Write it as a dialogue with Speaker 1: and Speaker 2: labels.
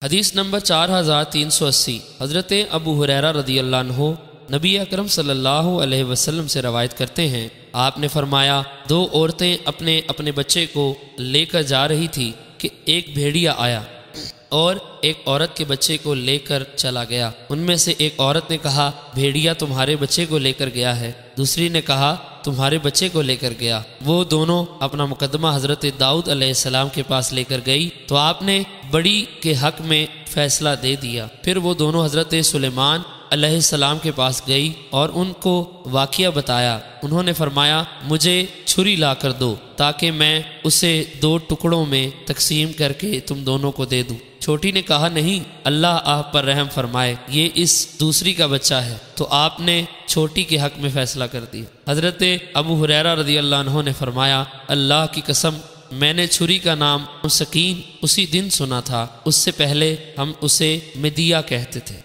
Speaker 1: حدیث نمبر 4380 حضرت ابو ہریرہ رضی اللہ عنہ نبی اکرم صلی اللہ علیہ وسلم سے روایت کرتے ہیں، آپ نے فرمایا، دو عورتیں اپنے اپنے بچے کو لے کر جا رہی تھی کہ ایک بھیڑیا آیا اور ایک عورت کے بچے کو لے کر چلا گیا۔ ان میں سے ایک عورت نے کہا، بھیڑیا تمہارے بچے کو لے کر گیا ہے۔ دوسری نے کہا، تمہارے بچے کو لے کر گیا۔ وہ دونوں اپنا مقدمہ حضرت داؤد علیہ السلام کے پاس لے کر گئی تو آپ نے بڑی کے حق میں فیصلہ دے دیا۔ پھر وہ دونوں حضرت سلیمان علیہ السلام کے پاس گئی اور ان کو واقعہ بتایا۔ انہوں نے فرمایا، مجھے چھری لا کر دو تاکہ میں اسے 2 ٹکڑوں میں تقسیم کر کے تم دونوں کو دے دوں۔ چھوٹی نے کہا، نہیں، اللہ آپ پر رحم فرمائے، یہ اس دوسری کا بچہ ہے۔ تو آپ نے چھوٹی کے حق میں فیصلہ کر دیا۔ حضرت ابو ہریرہ رضی اللہ عنہ نے فرمایا، اللہ کی قسم، میں نے چھری کا نام سکین اسی دن سنا تھا، اس سے پہلے ہم اسے مدیہ کہتے تھے۔